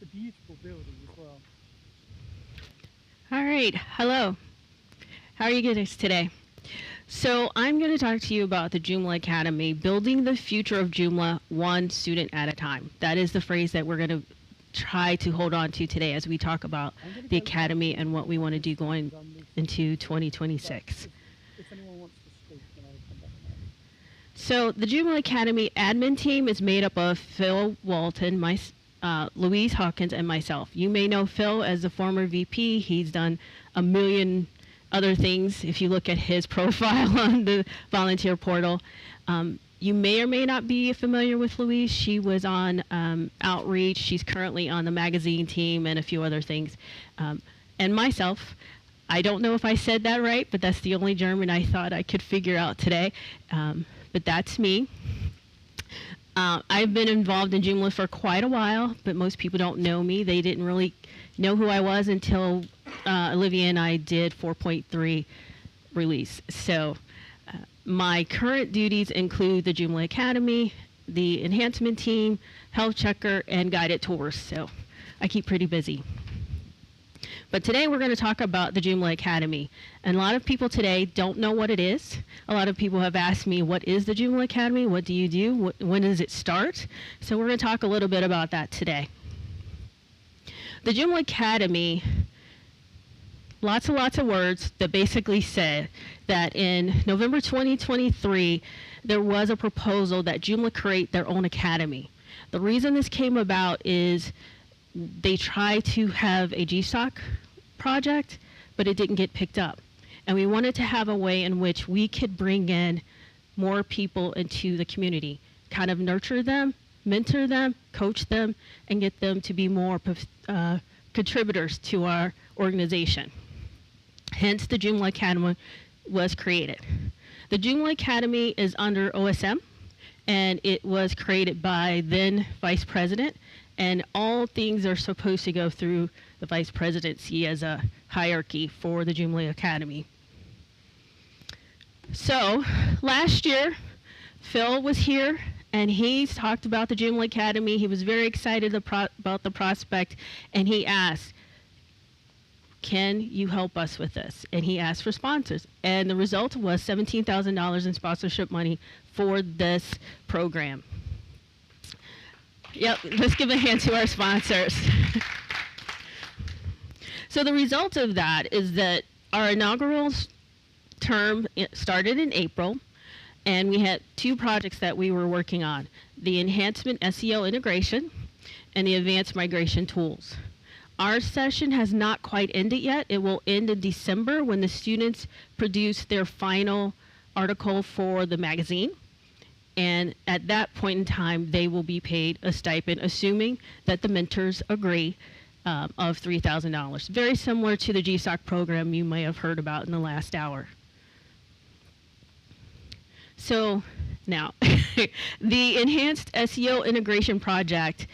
a beautiful building as well. All right. Hello. How are you guys today? So I'm going to talk to you about the Joomla Academy, building the future of Joomla one student at a time. That is the phrase that we're going to try to hold on to today as we talk about I'm going to the go first Academy and what we want to do going because I'm new to into but 2026. if anyone wants to speak, then I'll come back and ask. So the Joomla Academy admin team is made up of Phil Walton, Louise Hawkins, and myself. You may know Phil as the former VP. He's done a million other things if you look at his profile on the volunteer portal. You may or may not be familiar with Louise. She was on Outreach. She's currently on the magazine team and a few other things. And myself, I don't know if I said that right, but that's the only German I thought I could figure out today. But that's me. I've been involved in Joomla for quite a while, but most people don't know me. They didn't really know who I was until Olivia and I did 4.3 release. So my current duties include the Joomla Academy, the enhancement team, health checker, and guided tours. So I keep pretty busy. But today we're going to talk about the Joomla Academy. And a lot of people today don't know what it is. A lot of people have asked me, what is the Joomla Academy? What do you do? When does it start? So we're going to talk a little bit about that today. The Joomla Academy, lots of words that basically said that in November 2023, there was a proposal that Joomla create their own academy. The reason this came about is they tried to have a GSOC project, but it didn't get picked up. And we wanted to have a way in which we could bring in more people into the community, kind of nurture them, mentor them, coach them, and get them to be more contributors to our organization. Hence, the Joomla Academy was created. The Joomla Academy is under OSM, and it was created by then Vice President, and all things are supposed to go through the Vice Presidency as a hierarchy for the Joomla Academy. So, last year, Phil was here, and he talked about the Joomla Academy. He was very excited about the prospect, and he asked, can you help us with this? And he asked for sponsors. And the result was $17,000 in sponsorship money for this program. Yep, let's give a hand to our sponsors. So the result of that is that our inaugural term started in April, and we had two projects that we were working on: the enhancement SEO integration and the advanced migration tools. Our session has not quite ended yet. It will end in December when the students produce their final article for the magazine. And at that point in time, they will be paid a stipend, assuming that the mentors agree, of $3,000. Very similar to the GSOC program you may have heard about in the last hour. So now, the Enhanced SEO Integration Project,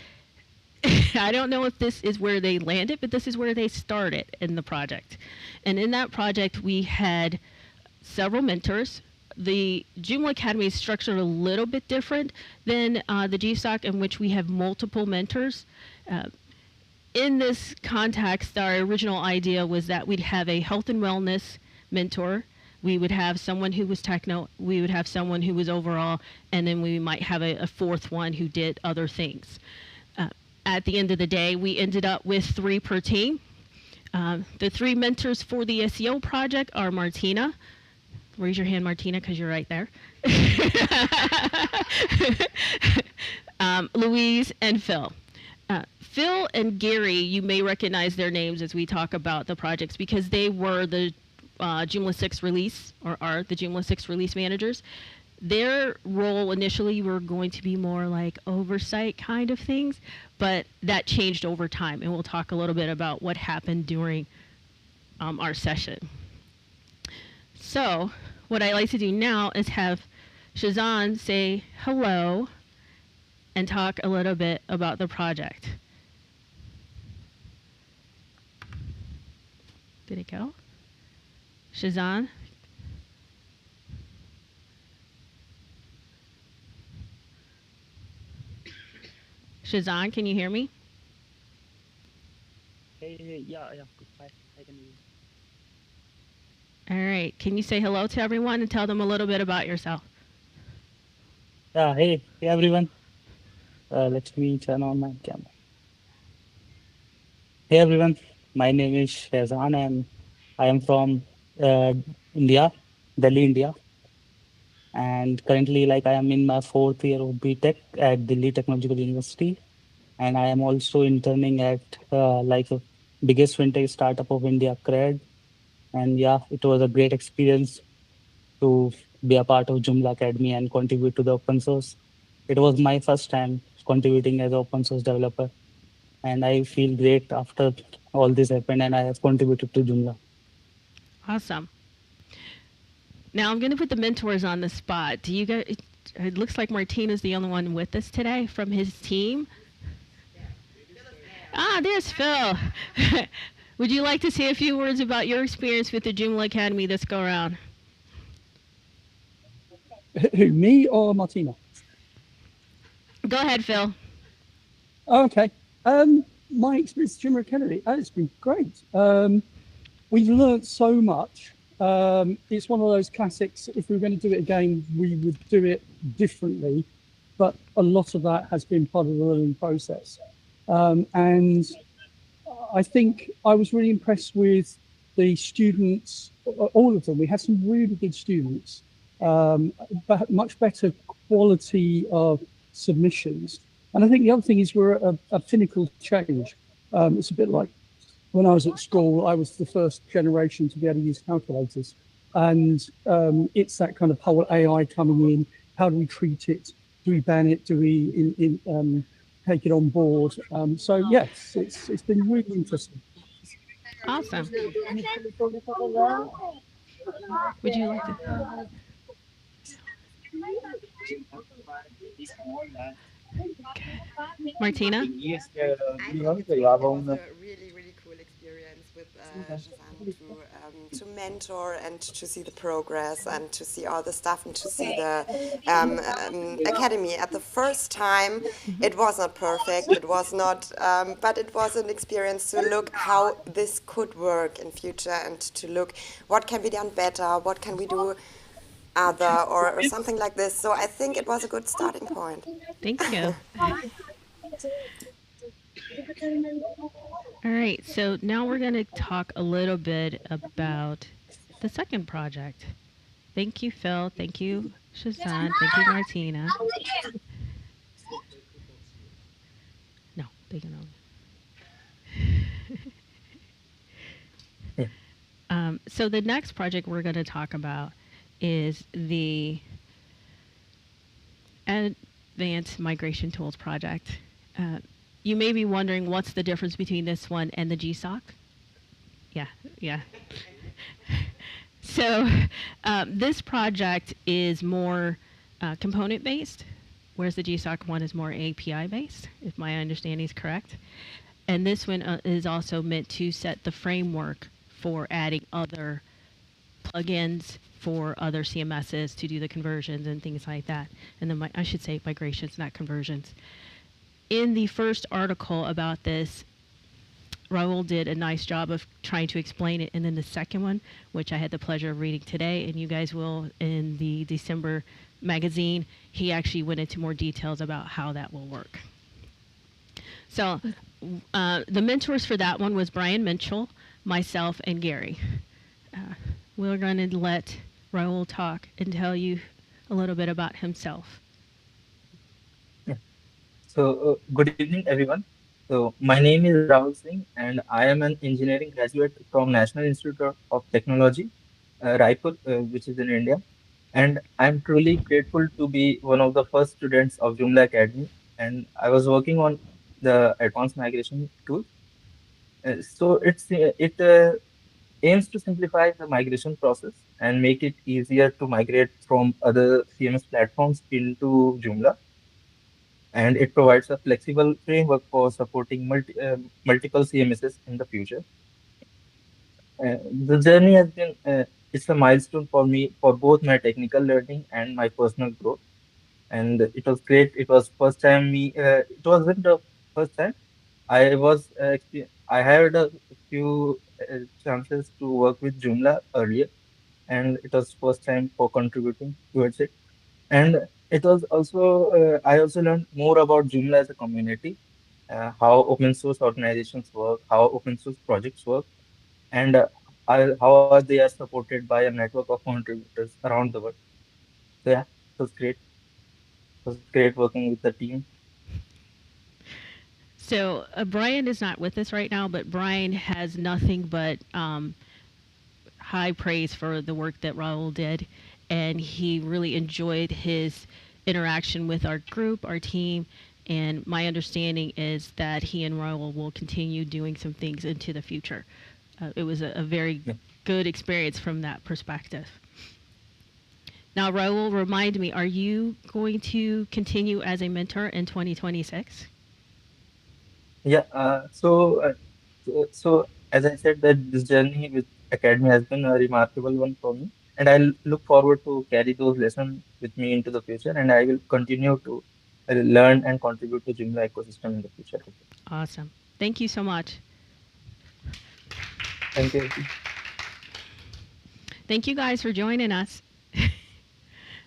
I don't know if this is where they landed, but this is where they started in the project. And in that project, we had several mentors. The Joomla Academy is structured a little bit different than the GSOC, in which we have multiple mentors. In this context, our original idea was that we'd have a health and wellness mentor. We would have someone who was techno, we would have someone who was overall, and then we might have a fourth one who did other things. At the end of the day, we ended up with 3 per team. The 3 mentors for the SEO project are Martina. Raise your hand, Martina, because you're right there. Louise and Phil. Phil and Gary, you may recognize their names as we talk about the projects because they were the Joomla 6 release, or are the Joomla 6 release managers. Their role initially were going to be more like oversight kind of things, but that changed over time, and we'll talk a little bit about what happened during our session. So what I like to do now is have Shazan say hello and talk a little bit about the project. Did it go? Shazan? Shazan, can you hear me? Yeah, yeah. I can hear you. All right. Can you say hello to everyone and tell them a little bit about yourself? Yeah, hey everyone. Let me turn on my camera. Hey everyone, my name is Shazan and I am from uh, India, Delhi, India. And currently, like I am in my fourth year of BTech at Delhi Technological University, and I am also interning at biggest fintech startup of India, CRED. And yeah, it was a great experience to be a part of Joomla Academy and contribute to the open source. It was my first time contributing as an open source developer, and I feel great after all this happened, and I have contributed to Joomla. Awesome. Now I'm going to put the mentors on the spot. Do you guys? It looks like Martina's the only one with us today from his team. Ah, there's Phil. Would you like to say a few words about your experience with the Joomla Academy this go around? Who, me or Martina? Go ahead, Phil. Oh, okay. My experience at Joomla Academy, it's been great. We've learnt so much. It's one of those classics. If we were going to do it again, we would do it differently. But a lot of that has been part of the learning process. And I think I was really impressed with the students, all of them. We had some really good students, but much better quality of submissions. And I think the other thing is we're at a pinnacle change. It's a bit like when I was at school, I was the first generation to be able to use calculators. And it's that kind of whole AI coming in. How do we treat it? Do we ban it? Do we take it on board? So yes, it's been really interesting. Awesome. Would you like to? Okay. Martina? I think it was a really really cool experience with Shazam to mentor and to see the progress and to see all the stuff and to see the academy. At the first time, it was not perfect. It was not, but it was an experience to look how this could work in future and to look what can be done better, what can we do other or something like this. So I think it was a good starting point. Thank you. All right, so now we're going to talk a little bit about the second project. Thank you, Phil. Thank you, Shazan. Thank you, Martina. No, they can Yeah. So the next project we're going to talk about is the Advanced Migration Tools project. You may be wondering what's the difference between this one and the GSOC? Yeah, yeah. So this project is more component based, whereas the GSOC one is more API based, if my understanding is correct. And this one is also meant to set the framework for adding other plugins for other CMSs to do the conversions and things like that. And then I should say migrations, not conversions. In the first article about this, Raul did a nice job of trying to explain it. And then the second one, which I had the pleasure of reading today, and you guys will in the December magazine, he actually went into more details about how that will work. So the mentors for that one was Brian Mitchell, myself, and Gary. We're going to let Raul talk and tell you a little bit about himself. Yeah. So, good evening, everyone. So, my name is Rahul Singh, and I am an engineering graduate from National Institute of Technology, Raipur, which is in India. And I'm truly grateful to be one of the first students of Joomla Academy. And I was working on the advanced migration tool. It aims to simplify the migration process and make it easier to migrate from other CMS platforms into Joomla, and it provides a flexible framework for supporting multiple CMSs in the future. The journey has been it's a milestone for me for both my technical learning and my personal growth, and it was great. It was first time me. It wasn't the first time. I had a few chances to work with Joomla earlier, and it was first time for contributing towards it. And it was also I also learned more about Joomla as a community, how open source organizations work, how open source projects work, and how they are supported by a network of contributors around the world. So yeah, it was great. It was great working with the team. So Brian is not with us right now, but Brian has nothing but high praise for the work that Raul did, and he really enjoyed his interaction with our group, our team, and my understanding is that he and Raul will continue doing some things into the future. It was a very Yeah. good experience from that perspective. Now, Raul, remind me, are you going to continue as a mentor in 2026? Yeah, so as I said, that this journey with Academy has been a remarkable one for me, and I look forward to carry those lessons with me into the future, and I will continue to learn and contribute to Joomla ecosystem in the future as well. Awesome. Thank you so much. Thank you. Thank you guys for joining us.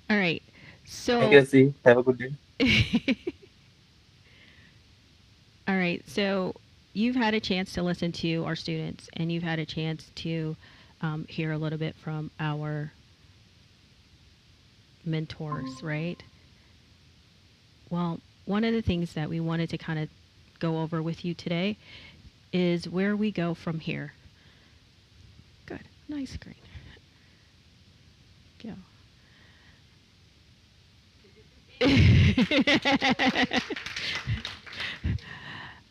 All right. Thank you, So, see. Have a good day. all right. So, you've had a chance to listen to our students, and you've had a chance to hear a little bit from our mentors, right? Well, one of the things that we wanted to kind of go over with you today is where we go from here. Good. Nice screen. Go.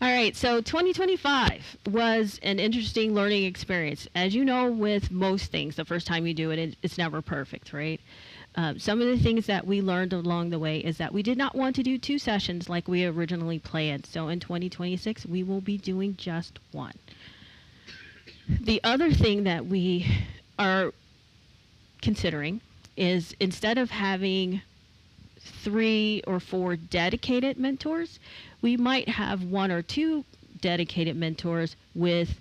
All right, so 2025 was an interesting learning experience. As you know, with most things, the first time you do it, it's never perfect, right? Some of the things that we learned along the way is that we did not want to do 2 sessions like we originally planned. So in 2026, we will be doing just 1. The other thing that we are considering is instead of having 3 or 4 dedicated mentors, we might have 1 or 2 dedicated mentors with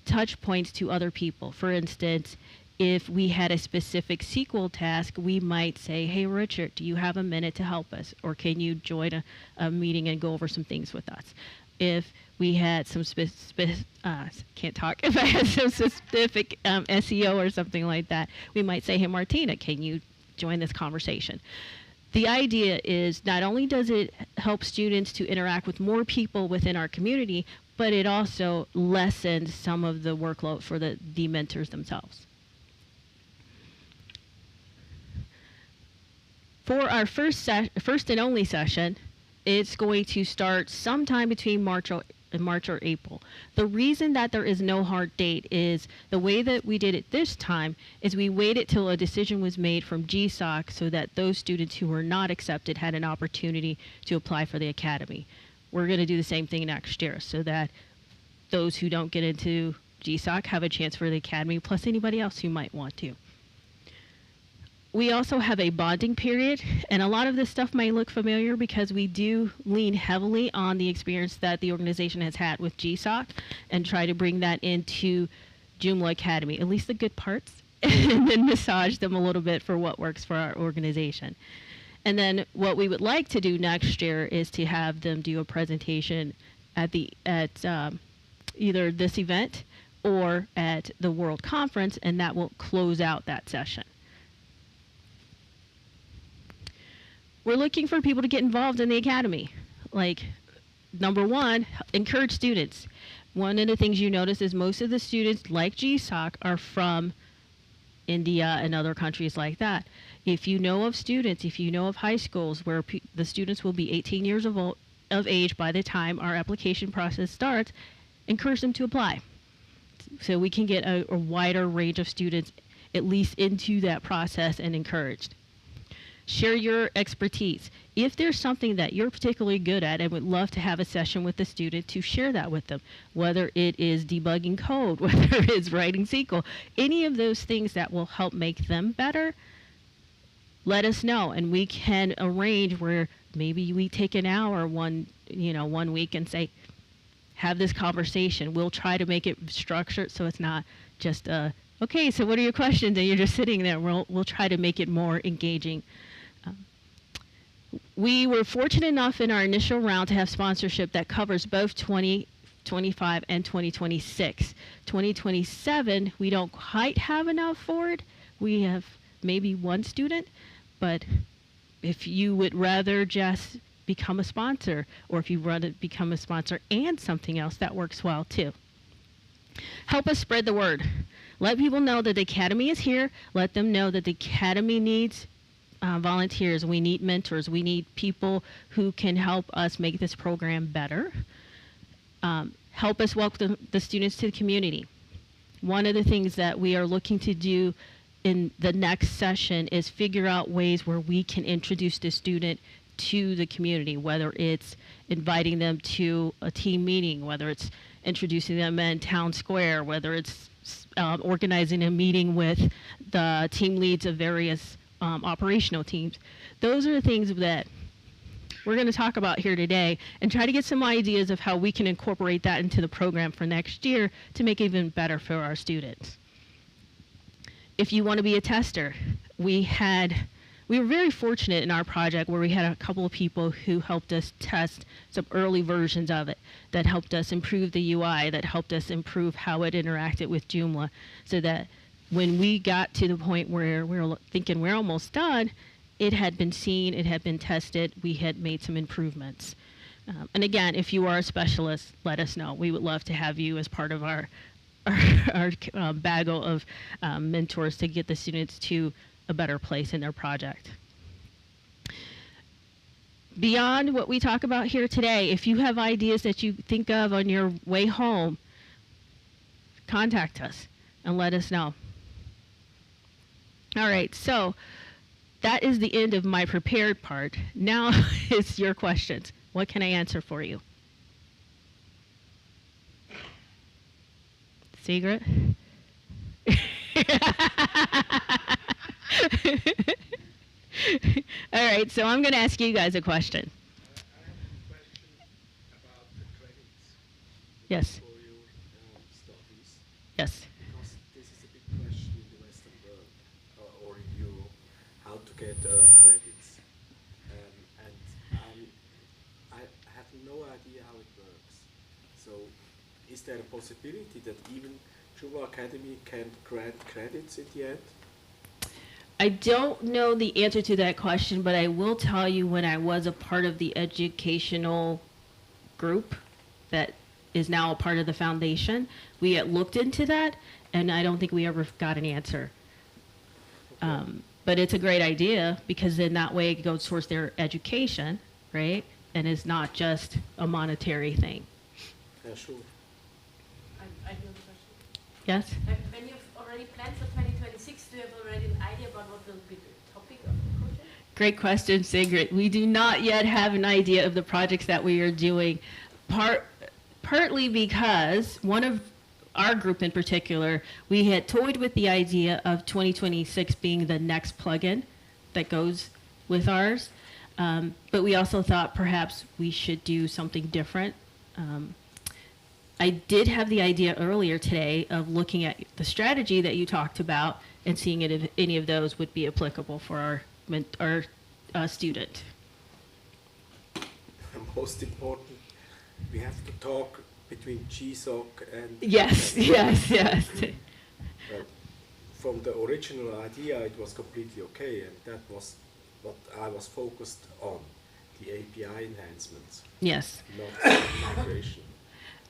touch points to other people. For instance, if we had a specific SQL task, we might say, hey, Richard, do you have a minute to help us? Or can you join a meeting and go over some things with us? If we had some can't talk. If I had some specific SEO or something like that, we might say, hey, Martina, can you join this conversation? The idea is not only does it help students to interact with more people within our community, but it also lessens some of the workload for the mentors themselves. For our first and only session, it's going to start sometime between March or April. The reason that there is no hard date is the way that we did it this time is we waited till a decision was made from GSOC so that those students who were not accepted had an opportunity to apply for the academy. We're going to do the same thing next year so that those who don't get into GSOC have a chance for the academy, plus anybody else who might want to. We also have a bonding period, and a lot of this stuff might look familiar because we do lean heavily on the experience that the organization has had with GSOC and try to bring that into Joomla Academy, at least the good parts, and then massage them a little bit for what works for our organization. And then what we would like to do next year is to have them do a presentation at either this event or at the World Conference, and that will close out that session. We're looking for people to get involved in the academy. Like, number 1, encourage students. One of the things you notice is most of the students, like GSOC, are from India and other countries like that. If you know of students, if you know of high schools where the students will be 18 years of age by the time our application process starts, encourage them to apply. So we can get a wider range of students at least into that process and encouraged. Share your expertise. If there's something that you're particularly good at and would love to have a session with the student to share that with them, whether it is debugging code, whether it is writing SQL, any of those things that will help make them better, let us know. And we can arrange where maybe we take an hour one week and say, have this conversation. We'll try to make it structured so it's not just okay, so what are your questions? And you're just sitting there. We'll try to make it more engaging. We were fortunate enough in our initial round to have sponsorship that covers both 2025 and 2026. 2027, we don't quite have enough for it. We have maybe one student, but if you would rather just become a sponsor, or if you want to become a sponsor and something else, that works well too. Help us spread the word. Let people know that the Academy is here. Let them know that the Academy needs volunteers. We need mentors. We need people who can help us make this program better. Help us welcome the students to the community. One of the things that we are looking to do in the next session is figure out ways where we can introduce the student to the community, whether it's inviting them to a team meeting, whether it's introducing them in town square, whether it's organizing a meeting with the team leads of various operational teams. Those are the things that we're going to talk about here today and try to get some ideas of how we can incorporate that into the program for next year to make it even better for our students. If you want to be a tester, we were very fortunate in our project where we had a couple of people who helped us test some early versions of it, that helped us improve the UI, that helped us improve how it interacted with Joomla, so that when we got to the point where we were thinking we're almost done, it had been seen, it had been tested, we had made some improvements. And again, if you are a specialist, let us know. We would love to have you as part of our bagel of mentors to get the students to a better place in their project. Beyond what we talk about here today, if you have ideas that you think of on your way home, contact us and let us know. All right, so that is the end of my prepared part. Now it's your questions. What can I answer for you? Secret? All right, so I'm going to ask you guys a question. I have a question about the credits Yes. for your studies, Yes. because this is a big question in the Western world or in Europe, how to get credits. I have no idea how it works. So is there a possibility that even Joomla Academy can grant credits in the end? I don't know the answer to that question, but I will tell you when I was a part of the educational group that is now a part of the foundation, we had looked into that, and I don't think we ever got an answer. But it's a great idea, because then that way it goes towards their education, right? And it's not just a monetary thing. Yeah, sure. I have a question. Yes? When you've already planned for 2026, do you have already an idea about what will be the topic of the project? Great question, Sigrid. We do not yet have an idea of the projects that we are doing, partly because one of our group in particular, we had toyed with the idea of 2026 being the next plugin that goes with ours. But we also thought perhaps we should do something different. I did have the idea earlier today of looking at the strategy that you talked about and seeing if any of those would be applicable for our student. Most important, we have to talk between GSOC and... Yes, yes, yes. But from the original idea, it was completely okay, and that was what I was focused on, the API enhancements, Yes. not migration.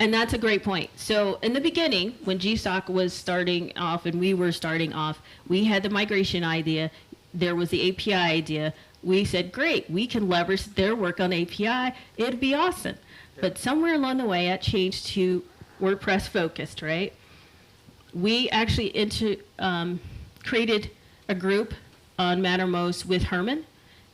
And that's a great point. So in the beginning, when GSOC was starting off and we were starting off, we had the migration idea. There was the API idea. We said, great, we can leverage their work on API. It'd be awesome. But somewhere along the way, it changed to WordPress focused, right? We actually created a group on Mattermost with Herman.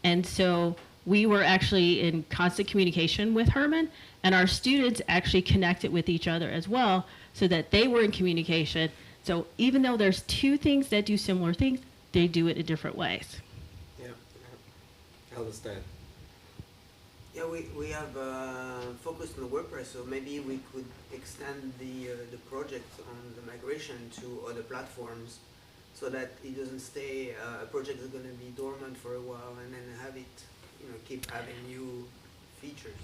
And so we were actually in constant communication with Herman, and our students actually connected with each other as well, so that they were in communication. So even though there's two things that do similar things, they do it in different ways. Yeah, I understand. Yeah, we have focused on WordPress, so maybe we could extend the project on the migration to other platforms, so that it doesn't stay a project is going to be dormant for a while, and then have it, keep having new features.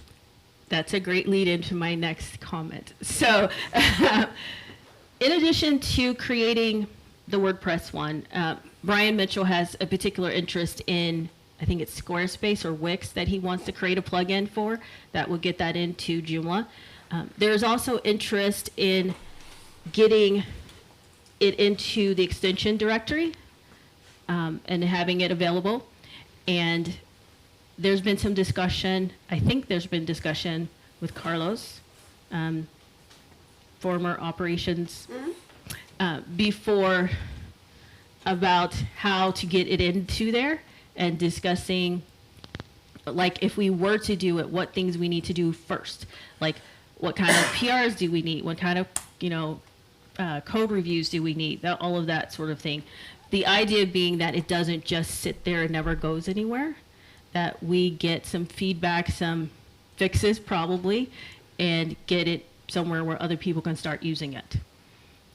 That's a great lead into my next comment. So, in addition to creating the WordPress one, Brian Mitchell has a particular interest in, I think it's Squarespace or Wix, that he wants to create a plugin for that will get that into Joomla. There's also interest in getting it into the extension directory and having it available. And there's been some discussion, I think there's been discussion with Carlos, former operations, before, about how to get it into there, and discussing, like, if we were to do it, what things we need to do first. Like, what kind of PRs do we need? What kind of, code reviews do we need? All of that sort of thing. The idea being that it doesn't just sit there and never goes anywhere, that we get some feedback, some fixes probably, and get it somewhere where other people can start using it.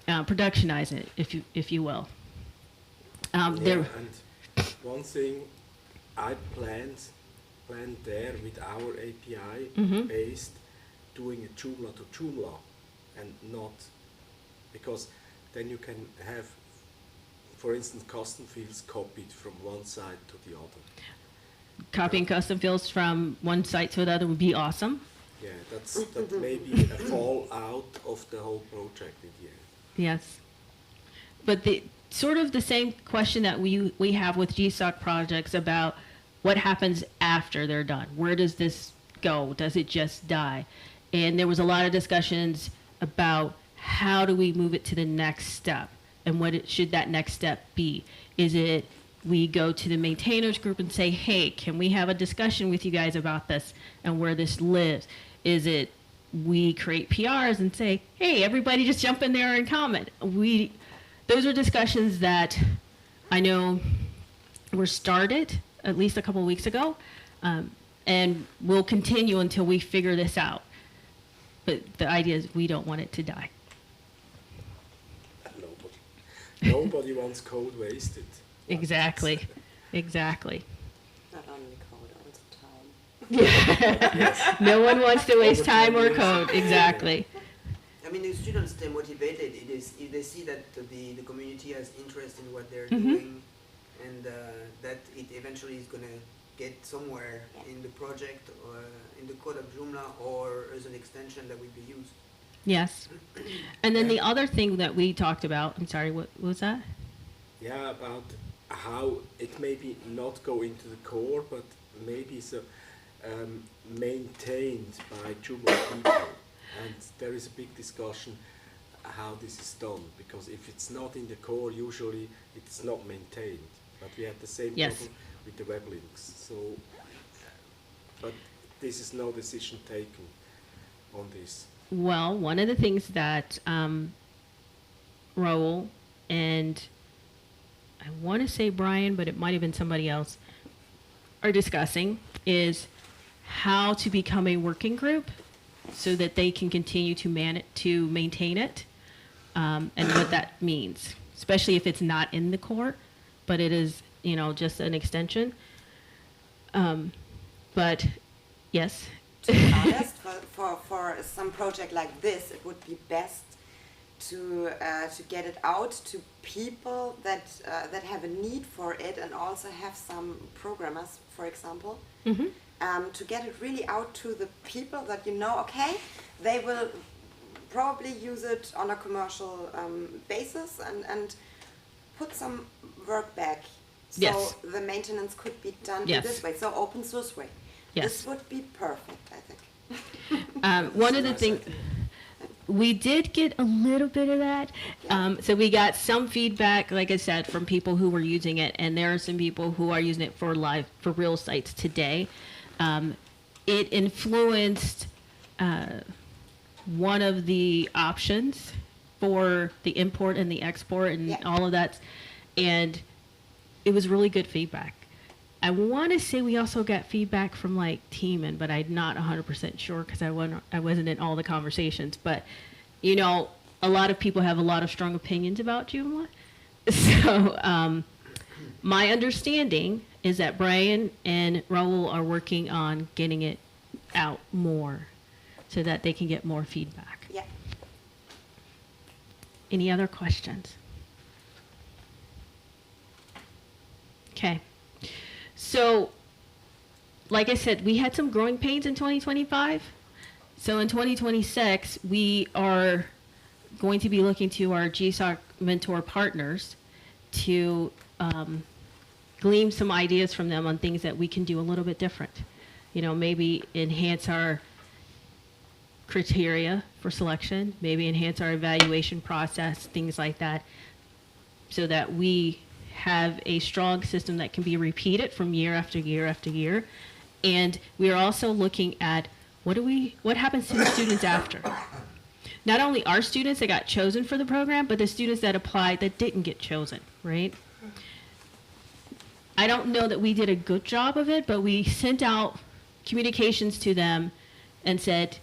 Productionize it, if you will. And one thing I planned there with our API based, doing a Joomla to Joomla, and not, because then you can have, for instance, custom fields copied from one side to the other. Copying custom fields from one site to another would be awesome. Yeah, that may be a fallout of the whole project in the end. Yes. But the sort of the same question that we have with GSOC projects about what happens after they're done. Where does this go? Does it just die? And there was a lot of discussions about how do we move it to the next step, and what should that next step be? Is it we go to the maintainers group and say, hey, can we have a discussion with you guys about this and where this lives? Is it we create PRs and say, hey, everybody just jump in there and comment? Those are discussions that I know were started at least a couple of weeks ago, and will continue until we figure this out. But the idea is we don't want it to die. Nobody wants code wasted. Exactly. Exactly. Not only code, also time. Yeah. No one wants to waste time or code. Exactly. I mean, the students stay motivated. It is if they see that the community has interest in what they're doing, and that it eventually is going to get somewhere in the project or in the code of Joomla, or as an extension that will be used. Yes. And then the other thing that we talked about, I'm sorry, what was that? Yeah, about how it maybe not go into the core, but maybe so maintained by Joomla people. And there is a big discussion how this is done, because if it's not in the core, usually it's not maintained. But we had the same problem with the web links. So, but this is no decision taken on this. Well, one of the things that Raul and I want to say Brian, but it might have been somebody else, are discussing is how to become a working group so that they can continue to maintain it, and what that means, especially if it's not in the core, but it is, just an extension. But yes. To be honest, for some project like this, it would be best to get it out to people that have a need for it, and also have some programmers, for example, to get it really out to the people that okay, they will probably use it on a commercial basis, and put some work back. So the maintenance could be done this way, so open source way. This would be perfect, I think. One of the things, we did get a little bit of that. So we got some feedback, like I said, from people who were using it, and there are some people who are using it for real sites today. It influenced one of the options for the import and the export and all of that, and it was really good feedback. I want to say we also got feedback from like Teeman, but I'm not 100% sure because I wasn't in all the conversations. But you know, a lot of people have a lot of strong opinions about Joomla. So my understanding is that Brian and Raul are working on getting it out more so that they can get more feedback. Yeah. Any other questions? Okay. So, like I said, we had some growing pains in 2025. So in 2026, we are going to be looking to our GSOC mentor partners to glean some ideas from them on things that we can do a little bit different. You know, maybe enhance our criteria for selection, maybe enhance our evaluation process, things like that, so that we have a strong system that can be repeated from year after year after year. And we are also looking at what happens to the students after. Not only our students that got chosen for the program, but the students that applied that didn't get chosen, right? I don't know that we did a good job of it, but we sent out communications to them and said,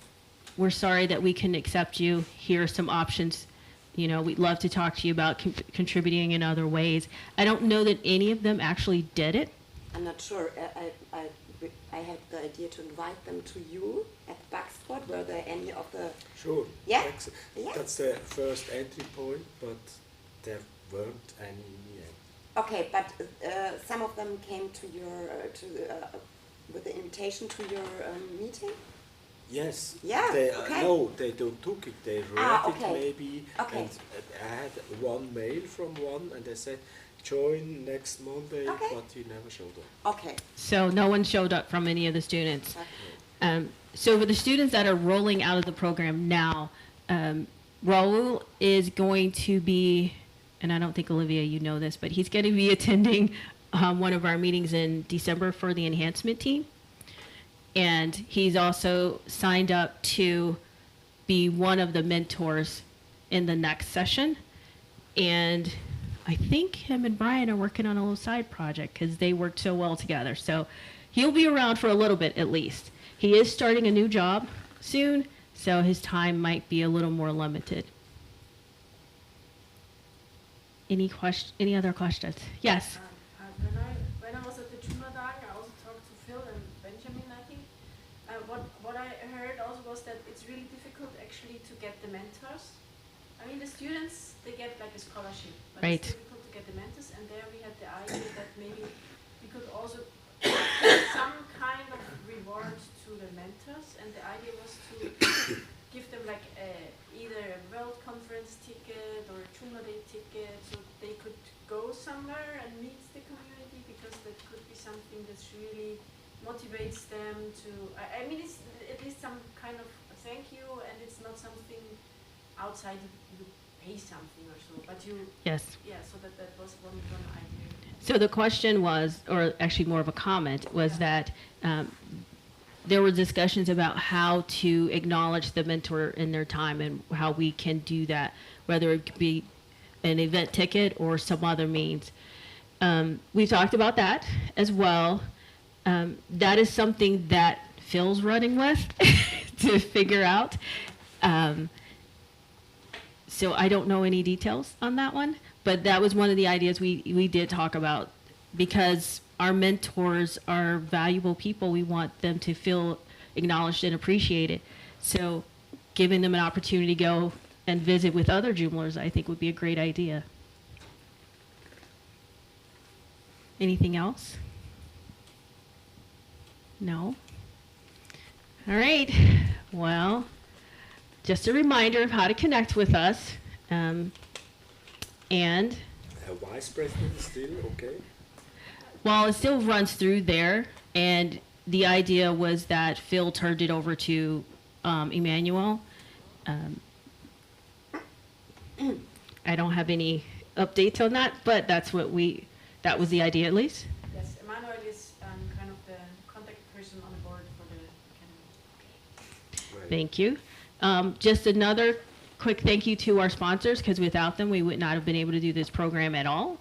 we're sorry that we couldn't accept you. Here are some options. You know, we'd love to talk to you about contributing in other ways. I don't know that any of them actually did it. I'm not sure. I had the idea to invite them to you at Buckspot. Were there any of the... Sure. Yeah? Yeah. That's the first entry point, but there weren't any yet. Okay, but some of them came to your with the invitation to your meeting. Yes. Yeah. Okay. No, they don't took it. They read okay. it maybe. Okay. And I had one mail from one, and they said, join next Monday, Okay. but he never showed up. Okay. So no one showed up from any of the students. So for the students that are rolling out of the program now, Raul is going to be, and I don't think Olivia, you know this, but he's going to be attending one of our meetings in December for the enhancement team. And he's also signed up to be one of the mentors in the next session. And I think him and Brian are working on a little side project because they worked so well together. So he'll be around for a little bit at least. He is starting a new job soon, so his time might be a little more limited. Any other questions? Yes. When I was at the JD25DACH, I also talked to Phil and Benjamin, I think. What I heard also was that it's really difficult actually to get the mentors. I mean, the students, they get like a scholarship, but Right. it's difficult to get the mentors. And there we had the idea that maybe we could also give some kind of reward to the mentors. And the idea was to give them like either a World Conference ticket or a Joomla Day ticket, so they could go somewhere and meet the community, because that could be something that really motivates them to. I mean, it's at least some kind of thank you, and it's not something outside you pay something or so, but you. Yes. Yeah, so that was one idea. So the question was, or actually more of a comment, was that there were discussions about how to acknowledge the mentor in their time and how we can do that, whether it could be an event ticket or some other means. We've talked about that as well. That is something that Phil's running with to figure out. So I don't know any details on that one, but that was one of the ideas we did talk about, because our mentors are valuable people. We want them to feel acknowledged and appreciated. So giving them an opportunity to go and visit with other Joomlers, I think, would be a great idea. Anything else? No? All right. Well, just a reminder of how to connect with us. And A vice president is still okay. well, it still runs through there, and the idea was that Phil turned it over to Emmanuel. I don't have any updates on that, but that was the idea at least. Yes, Emmanuel is kind of the contact person on the board for the academy. Right. Thank you. Just another quick thank you to our sponsors, because without them, we would not have been able to do this program at all.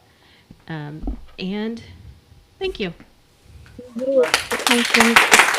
And thank you. Bye. Thank you.